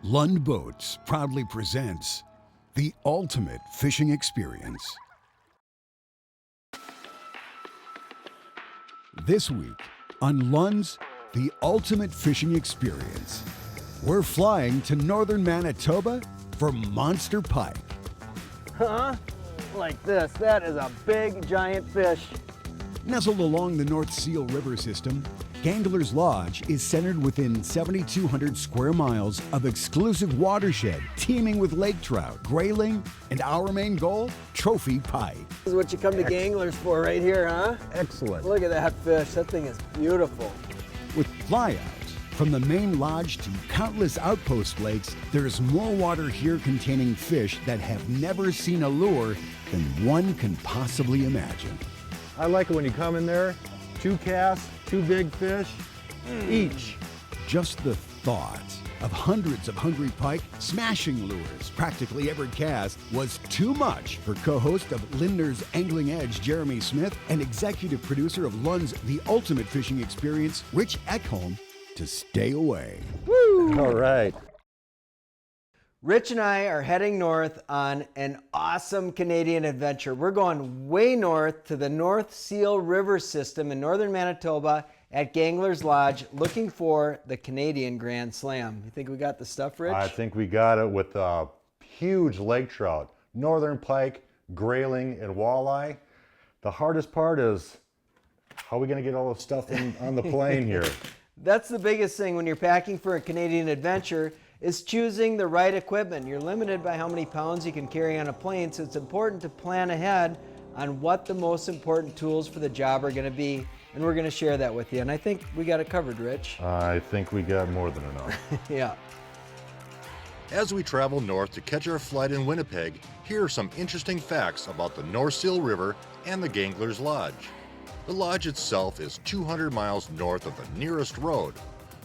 Lund Boats proudly presents the ultimate fishing experience. This week on Lund's The Ultimate Fishing Experience, we're flying to Northern Manitoba for monster pike. Huh? Like this. That is a big, giant fish. Nestled along the North Seal River system, Gangler's Lodge is centered within 7,200 square miles of exclusive watershed teeming with lake trout, grayling, and our main goal, trophy pike. This is what you come to Ganglers for right here, huh? Excellent. Look at that fish. That thing is beautiful. With flyouts from the main lodge to countless outpost lakes, there's more water here containing fish that have never seen a lure than one can possibly imagine. I like it when you come in there, 2 casts, 2 big fish each. Just the thought of hundreds of hungry pike smashing lures practically every cast was too much for co-host of Lindner's Angling Edge, Jeremy Smith, and executive producer of Lund's The Ultimate Fishing Experience, Rich Eckholm, to stay away. Woo! All right. Rich and I are heading north on an awesome Canadian adventure. We're going way north to the North Seal River system in Northern Manitoba at Gangler's Lodge, looking for the Canadian Grand Slam. You think we got the stuff, Rich? I think we got it with huge lake trout, northern pike, grayling, and walleye. The hardest part is how are we going to get all this stuff on the plane here? That's the biggest thing when you're packing for a Canadian adventure, is choosing the right equipment. You're limited by how many pounds you can carry on a plane, so it's important to plan ahead on what the most important tools for the job are going to be, and we're going to share that with you. And I think we got it covered, Rich. I think we got more than enough. Yeah. As we travel north to catch our flight in Winnipeg, here are some interesting facts about the North Seal River and the Gangler's Lodge. The lodge itself is 200 miles north of the nearest road.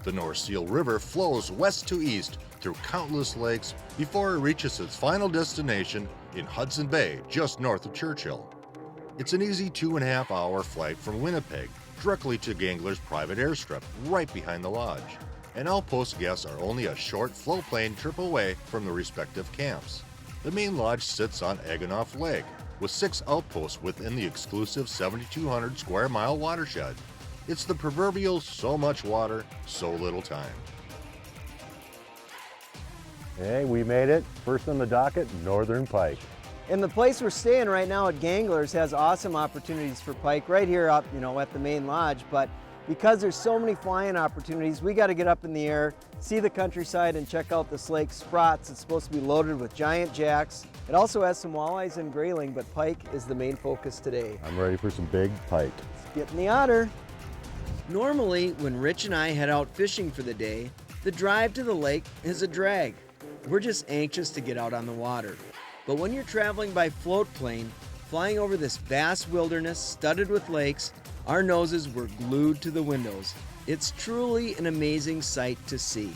The North Seal River flows west to east through countless lakes before it reaches its final destination in Hudson Bay, just north of Churchill. It's an easy 2.5-hour flight from Winnipeg directly to Gangler's private airstrip right behind the lodge. And outpost guests are only a short float plane trip away from the respective camps. The main lodge sits on Eckholm Lake with 6 outposts within the exclusive 7,200 square mile watershed. It's the proverbial so much water, so little time. Hey, we made it. First on the docket, northern pike. And the place we're staying right now at Ganglers has awesome opportunities for pike right here up, at the main lodge. But because there's so many flying opportunities, we got to get up in the air, see the countryside, and check out this lake Sprotts. It's supposed to be loaded with giant jacks. It also has some walleyes and grayling, but pike is the main focus today. I'm ready for some big pike. Let's get in the otter. Normally, when Rich and I head out fishing for the day, the drive to the lake is a drag. We're just anxious to get out on the water. But when you're traveling by float plane, flying over this vast wilderness studded with lakes, our noses were glued to the windows. It's truly an amazing sight to see.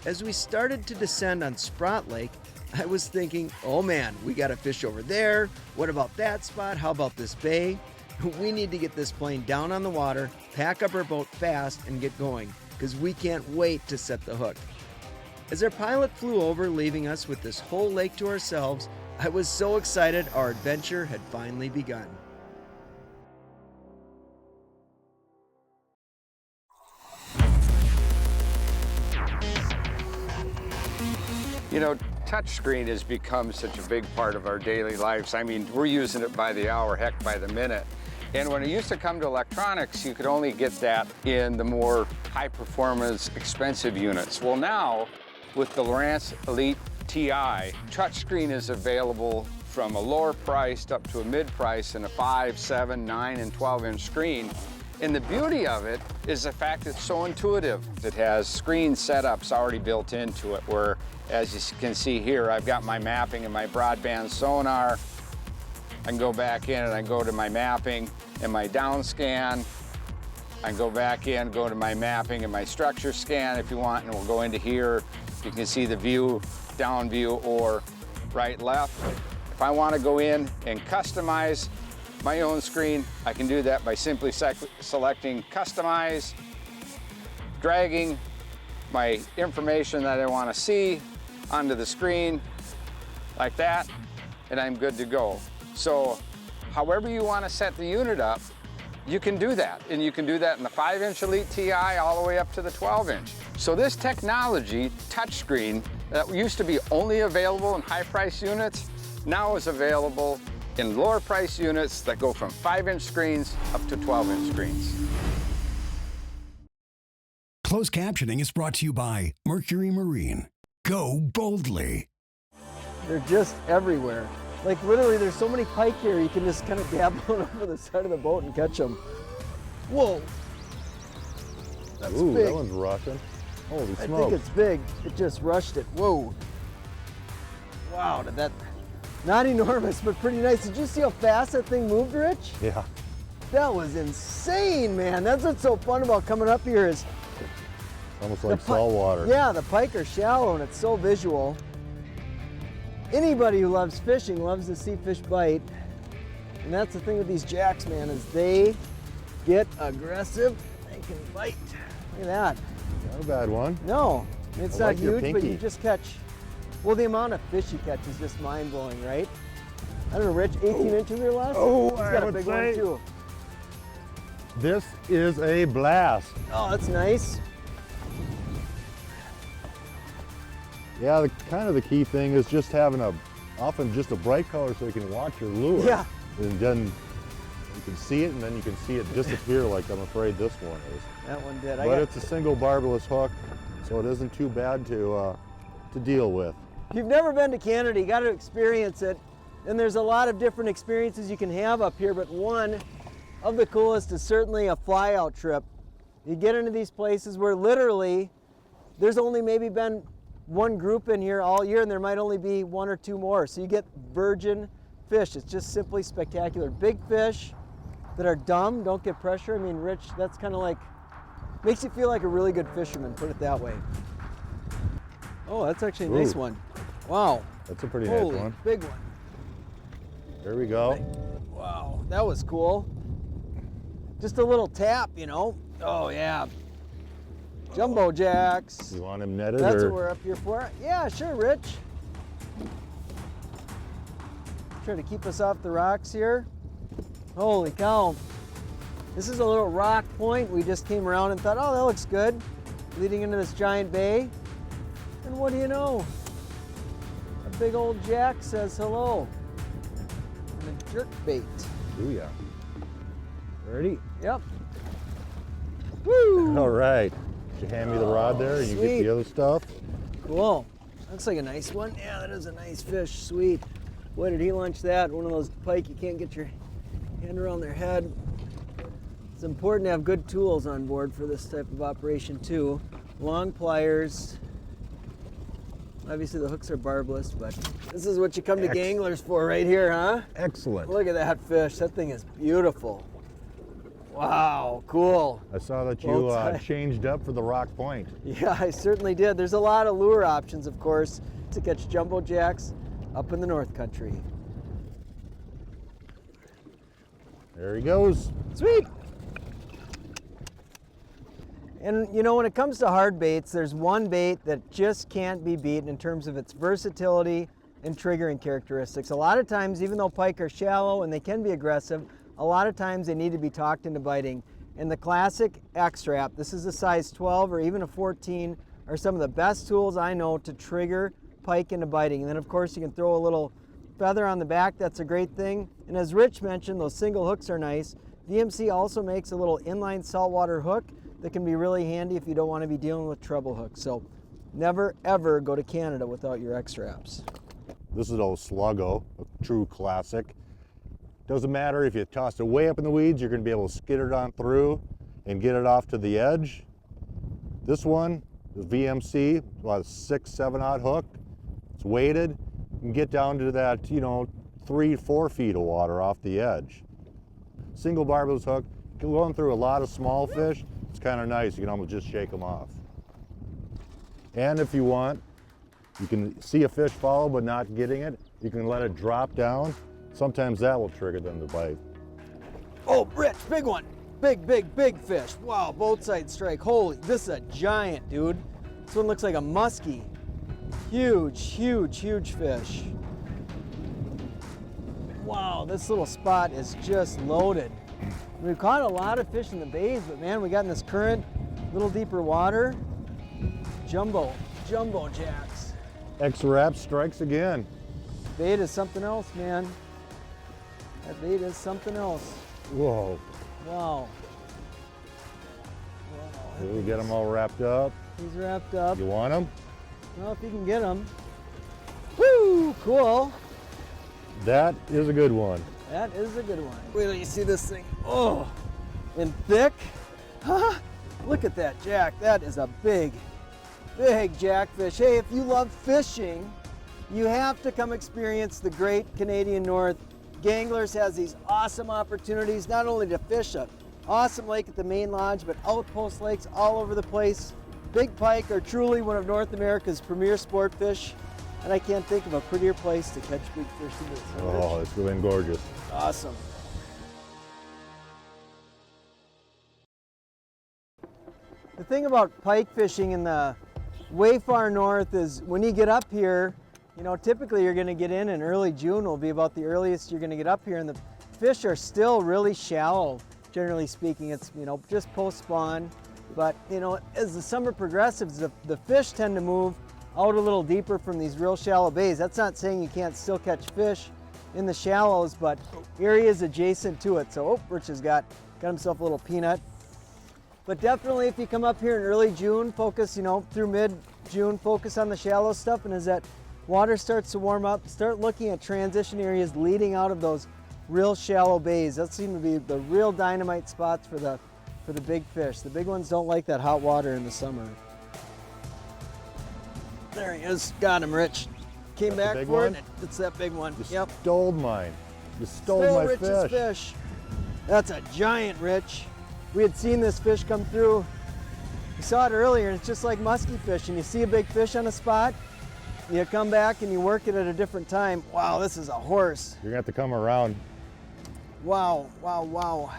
As we started to descend on Sprott Lake, I was thinking, oh man, we got to fish over there. What about that spot? How about this bay? We need to get this plane down on the water, pack up our boat fast, and get going, because we can't wait to set the hook. As our pilot flew over, leaving us with this whole lake to ourselves, I was so excited our adventure had finally begun. Touchscreen has become such a big part of our daily lives. I mean, we're using it by the hour, heck, by the minute. And when it used to come to electronics, you could only get that in the more high-performance, expensive units. Well, now, with the Lowrance Elite TI, touchscreen is available from a lower priced up to a mid-price in a 5, 7, 9, and 12-inch screen. And the beauty of it is the fact it's so intuitive. It has screen setups already built into it where, as you can see here, I've got my mapping and my broadband sonar. I can go back in and I go to my mapping and my down scan. I can go back in, go to my mapping and my structure scan if you want, and we'll go into here. You can see the view, down view, or right, left. If I want to go in and customize my own screen, I can do that by simply selecting Customize, dragging, my information that I want to see onto the screen like that, and I'm good to go. So however you want to set the unit up, you can do that. And you can do that in the 5-inch Elite TI all the way up to the 12-inch. So this technology, touchscreen, that used to be only available in high-price units, now is available in lower price units that go from 5-inch screens up to 12-inch screens. Closed captioning is brought to you by Mercury Marine. Go boldly. They're just everywhere. Like literally, there's so many pike here, you can just kind of dab one over the side of the boat and catch them. Whoa. That's Ooh, big. that one's rushing. Holy I smoke. think it's big. It just rushed it. Whoa. Wow, did that, not enormous, but pretty nice. Did you see how fast that thing moved, Rich? Yeah. That was insane, man. That's what's so fun about coming up here is Almost like the salt water. Yeah, the pike are shallow and it's so visual. Anybody who loves fishing loves to see fish bite. And that's the thing with these jacks, man, is they get aggressive. They can bite. Look at that. Not a bad one. No, it's I not like your huge, but you pinky. just catch. Well, the amount of fish you catch is just mind-blowing, right? I don't know, Rich, 18-inch of your last? Oh, He's I got a would big say- one too. This is a blast. Oh, that's nice. Yeah, kind of the key thing is just having often just a bright color so you can watch your lure. Yeah. And then you can see it and then you can see it disappear like I'm afraid this one is. That one did. But it's a single barbless hook, so it isn't too bad to deal with. If you've never been to Canada, you got to experience it. And there's a lot of different experiences you can have up here, but one of the coolest is certainly a fly-out trip. You get into these places where literally there's only maybe been one group in here all year and there might only be one or two more. So you get virgin fish. It's just simply spectacular. Big fish that are dumb, don't get pressure. I mean, Rich, that's kind of like, makes you feel like a really good fisherman, put it that way. Oh, that's actually a nice Ooh. one. Wow. That's a pretty Holy, nice one. big one. There we go. Wow, that was cool. Just a little tap, you know. Oh yeah. Jumbo jacks. You want him netted That's or? what we're up here for. Yeah, sure, Rich. Try to keep us off the rocks here. Holy cow. This is a little rock point. We just came around and thought, oh, that looks good. Leading into this giant bay. And what do you know? A big old jack says hello. And a jerk bait. Ooh, yeah. Ready? Yep. Woo! All right. Did you hand me the rod there? You get sweet. the other stuff? Cool. Looks like a nice one. Yeah, that is a nice fish. Sweet. Boy, did he lunch that. One of those pike you can't get your hand around their head. It's important to have good tools on board for this type of operation too. Long pliers. Obviously the hooks are barbless, but this is what you come to Ganglers for right here, huh? Excellent. Look at that fish. That thing is beautiful. Wow, cool. I saw that you Both sides. changed up for the rock point. Yeah, I certainly did. There's a lot of lure options, of course, to catch jumbo jacks up in the North Country. There he goes. Sweet. And you know, when it comes to hard baits, there's one bait that just can't be beaten in terms of its versatility and triggering characteristics. A lot of times, even though pike are shallow and they can be aggressive, a lot of times they need to be talked into biting. And the classic X-Strap, this is a size 12 or even a 14, are some of the best tools I know to trigger pike into biting. And then of course you can throw a little feather on the back, that's a great thing. And as Rich mentioned, those single hooks are nice. VMC also makes a little inline saltwater hook that can be really handy if you don't want to be dealing with treble hooks. So never ever go to Canada without your X-Straps. This is old Sluggo, a true classic. Doesn't matter if you toss it way up in the weeds, you're going to be able to skid it on through and get it off to the edge. This one is VMC, about a 6-7 hook. It's weighted. You can get down to that, 3-4 feet of water off the edge. Single barbless hook, going through a lot of small fish. It's kind of nice. You can almost just shake them off. And if you want, you can see a fish follow but not getting it. You can let it drop down. Sometimes that will trigger them to bite. Oh, Rich, big one. Big, big, big fish. Wow, both sides strike. Holy, this is a giant, dude. This one looks like a muskie. Huge, huge, huge fish. Wow, this little spot is just loaded. We've caught a lot of fish in the bays, but man, we got in this current, a little deeper water. Jumbo jacks. X-Rap strikes again. Bait is something else, man. That bait is something else. Whoa. Wow. Did we get them all wrapped up? He's wrapped up. You want them? Well, if you can get them. Woo, cool. That is a good one. That is a good one. Wait till you see this thing. Oh, and thick. Huh? Look at that jack. That is a big, big jackfish. Hey, if you love fishing, you have to come experience the great Canadian North. Ganglers has these awesome opportunities, not only to fish an awesome lake at the main lodge, but outpost lakes all over the place. Big pike are truly one of North America's premier sport fish, and I can't think of a prettier place to catch big fish than this. Oh, it's been gorgeous. Awesome. The thing about pike fishing in the way far north is when you get up here, you know, typically you're going to get in early June will be about the earliest you're going to get up here, and the fish are still really shallow, generally speaking. It's, you know, just post-spawn. But, you know, as the summer progresses, the fish tend to move out a little deeper from these real shallow bays. That's not saying you can't still catch fish in the shallows, but areas adjacent to it. So, oh, Rich has got himself a little peanut. But definitely if you come up here in early June, focus, you know, through mid-June, focus on the shallow stuff, and as that water starts to warm up, start looking at transition areas leading out of those real shallow bays. That seem to be the real dynamite spots for the big fish. The big ones don't like that hot water in the summer. There he is. Got him, Rich. Came back for it. It's that big one. You stole mine. You stole my Rich's fish. That's a giant, Rich. We had seen this fish come through. We saw it earlier, and it's just like musky fish. And you see a big fish on a spot, you come back and you work it at a different time. Wow, this is a horse. You're gonna have to come around. Wow, wow, wow.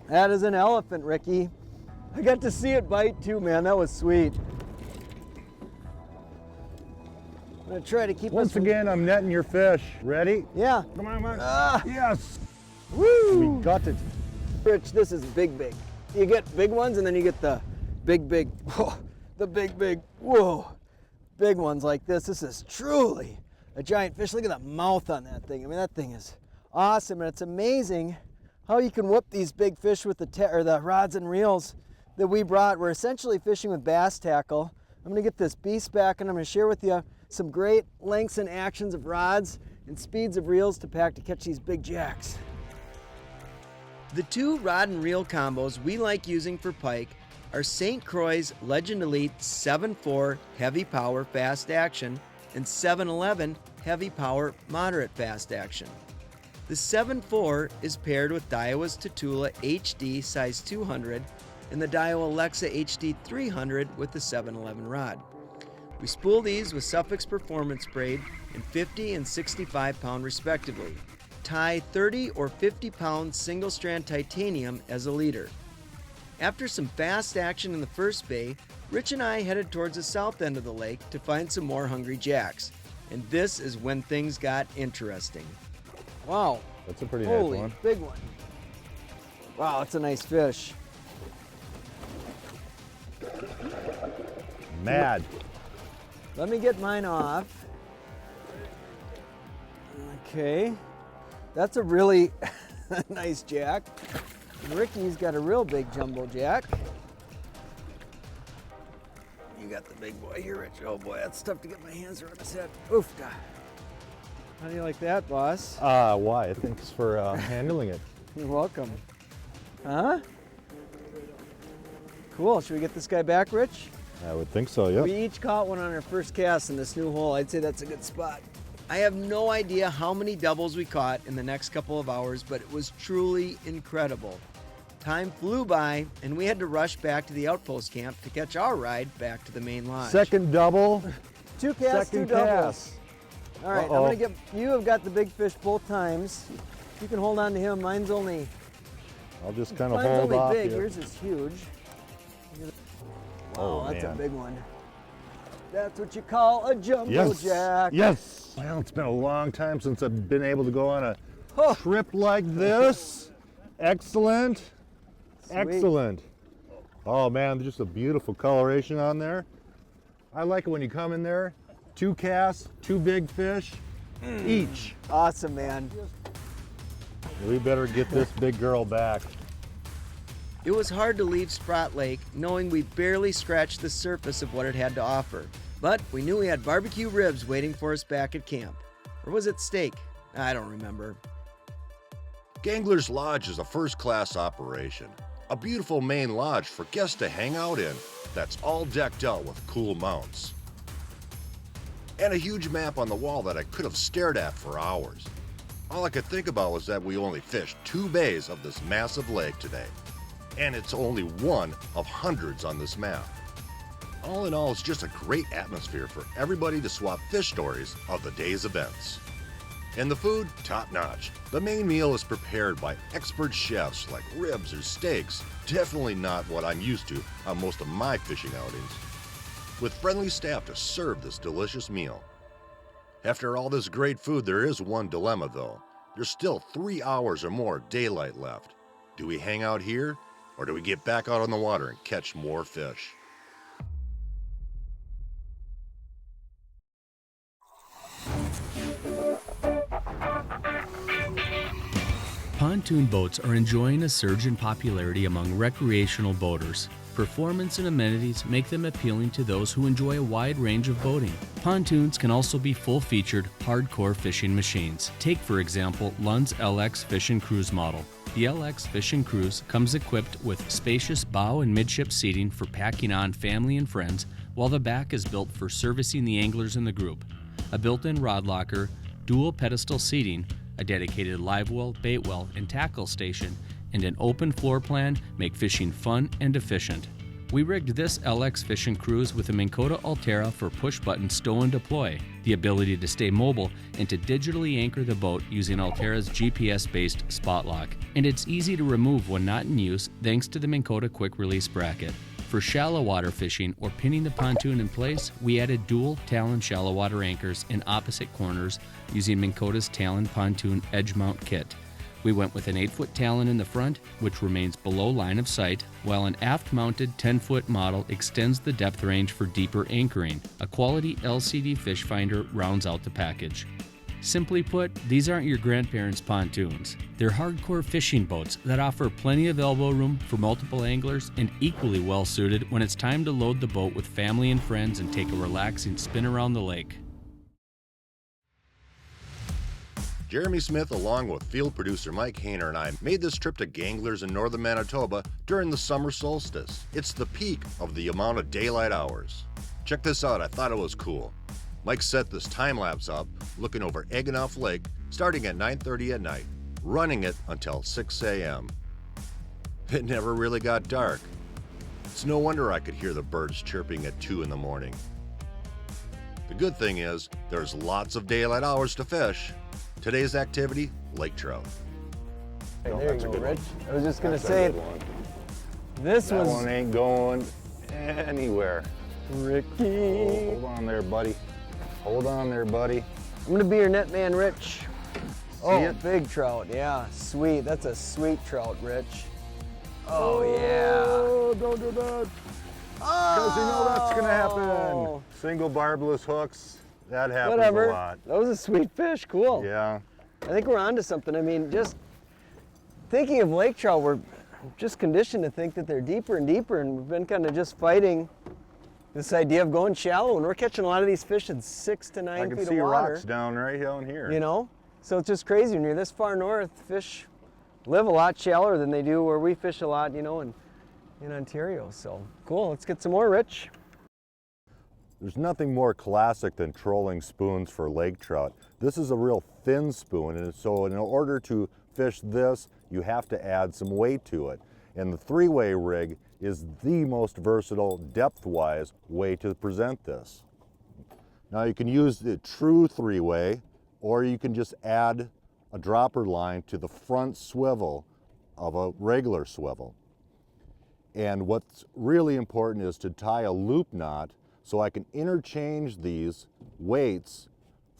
That is an elephant, Ricky. I got to see it bite too, man. That was sweet. I'm gonna try to keep Once again, I'm netting your fish. Ready? Yeah. Come on, come on. Yes. Woo! We got it. Rich, this is big. You get big ones, and then you get the big, whoa, the big, whoa, big ones like this. This is truly a giant fish. Look at the mouth on that thing. I mean, that thing is awesome, and it's amazing how you can whoop these big fish with the rods and reels that we brought. We're essentially fishing with bass tackle. I'm gonna get this beast back, and I'm gonna share with you some great lengths and actions of rods and speeds of reels to pack to catch these big jacks. The two rod and reel combos we like using for pike are St. Croix's Legend Elite 7.4 Heavy Power Fast Action and 7.11 Heavy Power Moderate Fast Action. The 7.4 is paired with Daiwa's Tatula HD size 200 and the Daiwa Alexa HD 300 with the 7.11 rod. We spool these with Suffix Performance braid in 50 and 65 pound respectively. Tie 30 or 50 pound single strand titanium as a leader. After some fast action in the first bay, Rich and I headed towards the south end of the lake to find some more hungry jacks. And this is when things got interesting. Wow. That's a pretty nice one. Holy, big one. Wow, that's a nice fish. Mad. Let me get mine off. Okay. That's a really nice jack. Ricky's got a real big jumbo jack. You got the big boy here, Rich. Oh boy, that's tough to get my hands around his head. Oof. How do you like that, boss? Why? Thanks for handling it. You're welcome. Huh? Cool. Should we get this guy back, Rich? I would think so, yeah. We each caught one on our first cast in this new hole. I'd say that's a good spot. I have no idea how many doubles we caught in the next couple of hours, but it was truly incredible. Time flew by, and we had to rush back to the outpost camp to catch our ride back to the main lodge. Second double. 2 casts, 2 doubles. All right, I'm gonna get, you have got the big fish both times. You can hold on to him. Mine's only, I'll just kind of hold off big. here. Yours is huge. Wow, Oh, that's a man. big one. That's what you call a jumbo Yes, jack. yes. Well, it's been a long time since I've been able to go on a Oh. trip like this. Excellent, Sweet. excellent. Oh man, just a beautiful coloration on there. I like it when you come in there, 2 casts, 2 big fish each. Awesome, man. We better get this big girl back. It was hard to leave Sprott Lake knowing we barely scratched the surface of what it had to offer. But we knew we had barbecue ribs waiting for us back at camp. Or was it steak? I don't remember. Gangler's Lodge is a first-class operation. A beautiful main lodge for guests to hang out in that's all decked out with cool mounts. And a huge map on the wall that I could have stared at for hours. All I could think about was that we only fished 2 bays of this massive lake today. And it's only one of hundreds on this map. All in all, it's just a great atmosphere for everybody to swap fish stories of the day's events. And the food, top notch. The main meal is prepared by expert chefs like ribs or steaks. Definitely not what I'm used to on most of my fishing outings. With friendly staff to serve this delicious meal. After all this great food, there is one dilemma though. There's still 3 hours or more daylight left. Do we hang out here, or do we get back out on the water and catch more fish? Pontoon boats are enjoying a surge in popularity among recreational boaters. Performance and amenities make them appealing to those who enjoy a wide range of boating. Pontoons can also be full-featured, hardcore fishing machines. Take, for example, Lund's LX Fish and Cruise model. The LX Fish and Cruise comes equipped with spacious bow and midship seating for packing on family and friends, while the back is built for servicing the anglers in the group. A built-in rod locker, dual pedestal seating, a dedicated live well, bait well, and tackle station, and an open floor plan make fishing fun and efficient. We rigged this LX Fish and Cruise with a Minn Kota Altera for push-button stow and deploy, the ability to stay mobile and to digitally anchor the boat using Altera's GPS-based spot lock. And it's easy to remove when not in use thanks to the Minn Kota quick release bracket. For shallow water fishing or pinning the pontoon in place, we added dual Talon shallow water anchors in opposite corners using Minn Kota's Talon Pontoon Edge Mount Kit. We went with an 8-foot Talon in the front, which remains below line of sight, while an aft-mounted 10-foot model extends the depth range for deeper anchoring. A quality LCD fish finder rounds out the package. Simply put, these aren't your grandparents' pontoons. They're hardcore fishing boats that offer plenty of elbow room for multiple anglers and equally well suited when it's time to load the boat with family and friends and take a relaxing spin around the lake. Jeremy Smith, along with field producer Mike Hayner, and I made this trip to Ganglers in Northern Manitoba during the summer solstice. It's the peak of the amount of daylight hours. Check this out, I thought it was cool. Mike set this time lapse up, looking over Eckholm Lake, starting at 9:30 at night, running it until 6 a.m. It never really got dark. It's no wonder I could hear the birds chirping at 2 in the morning. The good thing is, there's lots of daylight hours to fish. Today's activity, lake trout. Hey, No, there that's you a go, good Rich. one. I was just gonna That's a say, good one. this That was one ain't going anywhere. Ricky. Hold on there, buddy. Hold on there, buddy. I'm gonna be your net man, Rich. Oh, it? big trout. Yeah, sweet. That's a sweet trout, Rich. Oh, yeah. Oh, don't do that. Because you know that's gonna happen. Single barbless hooks, that happens Whatever. a lot. That was a sweet fish. Cool. Yeah. I think we're onto something. I mean, just thinking of lake trout, we're just conditioned to think that they're deeper and deeper, and we've been kind of just fighting this idea of going shallow, and we're catching a lot of these fish in 6 to 9 I feet can of see water. rocks right down here. You know? So it's just crazy. When you're this far north, fish live a lot shallower than they do where we fish a lot, you know, in Ontario. So cool. Let's get some more, Rich. There's nothing more classic than trolling spoons for lake trout. This is a real thin spoon, and so in order to fish this, you have to add some weight to it. And the 3-way rig is the most versatile, depth-wise way to present this. Now you can use the true 3-way, or you can just add a dropper line to the front swivel of a regular swivel. And what's really important is to tie a loop knot so I can interchange these weights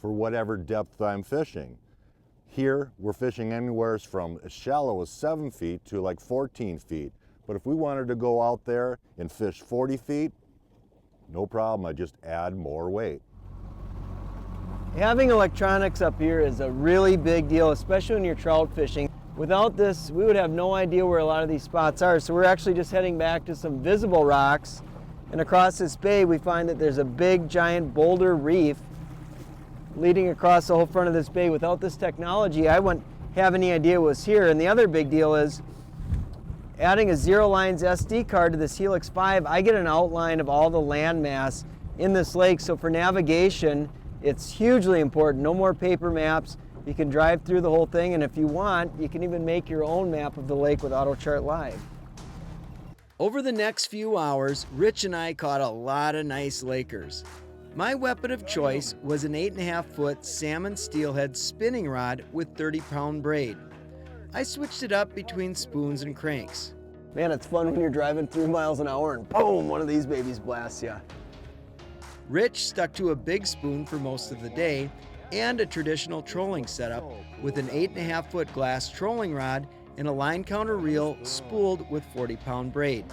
for whatever depth I'm fishing. Here, we're fishing anywhere from as shallow as 7 feet to like 14 feet. But if we wanted to go out there and fish 40 feet, no problem, I just add more weight. Having electronics up here is a really big deal, especially when you're trout fishing. Without this, we would have no idea where a lot of these spots are. So we're actually just heading back to some visible rocks. And across this bay, we find that there's a big, giant boulder reef leading across the whole front of this bay. Without this technology, I wouldn't have any idea it was here. And the other big deal is adding a Zero Lines SD card to this Helix 5, I get an outline of all the landmass in this lake. So for navigation, it's hugely important. No more paper maps. You can drive through the whole thing, and if you want, you can even make your own map of the lake with AutoChart Live. Over the next few hours, Rich and I caught a lot of nice Lakers. My weapon of choice was an 8.5-foot salmon steelhead spinning rod with 30-pound braid. I switched it up between spoons and cranks. Man, it's fun when you're driving 3 miles an hour and boom, one of these babies blasts you. Rich stuck to a big spoon for most of the day and a traditional trolling setup with an 8.5-foot glass trolling rod and a line counter reel spooled with 40-pound braid.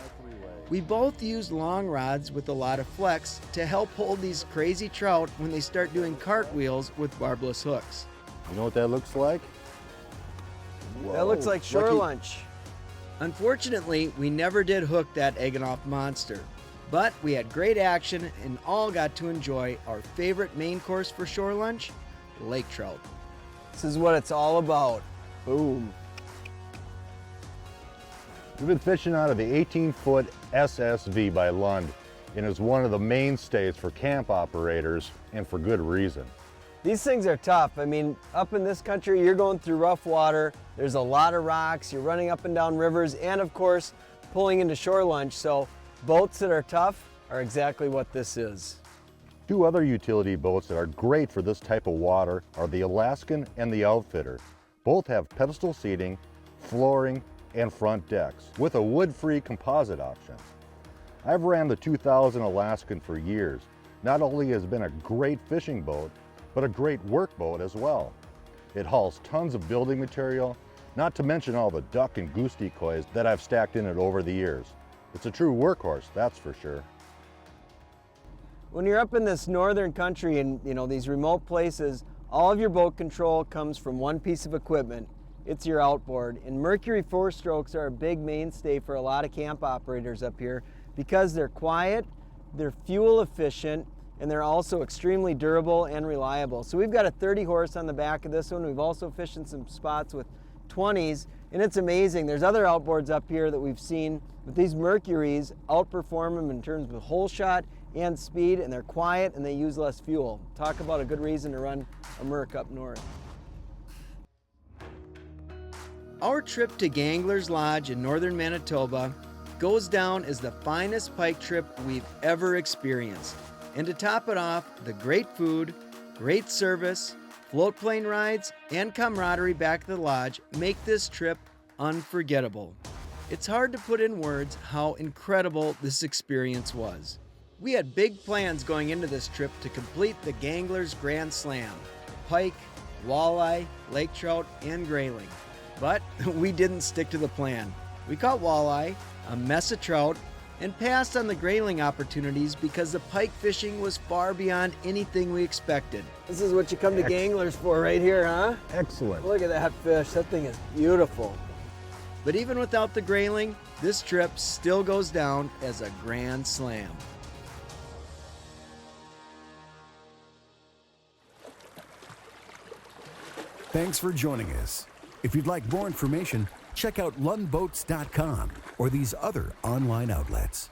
We both used long rods with a lot of flex to help hold these crazy trout when they start doing cartwheels with barbless hooks. You know what that looks like? Whoa. That looks like shore lunch. Unfortunately, we never did hook that Eckholm monster. But we had great action and all got to enjoy our favorite main course for shore lunch, lake trout. This is what it's all about. Boom. We've been fishing out of the 18-foot SSV by Lund, and is one of the mainstays for camp operators, and for good reason. These things are tough. I mean, up in this country, you're going through rough water. There's a lot of rocks. You're running up and down rivers, and of course, pulling into shore lunch. So boats that are tough are exactly what this is. Two other utility boats that are great for this type of water are the Alaskan and the Outfitter. Both have pedestal seating, flooring, and front decks with a wood-free composite option. I've ran the 2000 Alaskan for years. Not only has it been a great fishing boat, but a great work boat as well. It hauls tons of building material, not to mention all the duck and goose decoys that I've stacked in it over the years. It's a true workhorse, that's for sure. When you're up in this northern country and these remote places, all of your boat control comes from one piece of equipment. It's your outboard. And Mercury 4-strokes are a big mainstay for a lot of camp operators up here because they're quiet, they're fuel efficient, and they're also extremely durable and reliable. So we've got a 30 horse on the back of this one. We've also fished in some spots with 20s, and it's amazing. There's other outboards up here that we've seen, but these Mercuries outperform them in terms of hole shot and speed, and they're quiet and they use less fuel. Talk about a good reason to run a Merc up north. Our trip to Gangler's Lodge in Northern Manitoba goes down as the finest pike trip we've ever experienced. And to top it off, the great food, great service, float plane rides, and camaraderie back at the lodge make this trip unforgettable. It's hard to put in words how incredible this experience was. We had big plans going into this trip to complete the Gangler's Grand Slam: pike, walleye, lake trout, and grayling. But we didn't stick to the plan. We caught walleye, a mess of trout, and passed on the grayling opportunities because the pike fishing was far beyond anything we expected. This is what you come to Ganglers for right here, huh? Excellent. Look at that fish. That thing is beautiful. But even without the grayling, this trip still goes down as a grand slam. Thanks for joining us. If you'd like more information, check out lundboats.com or these other online outlets.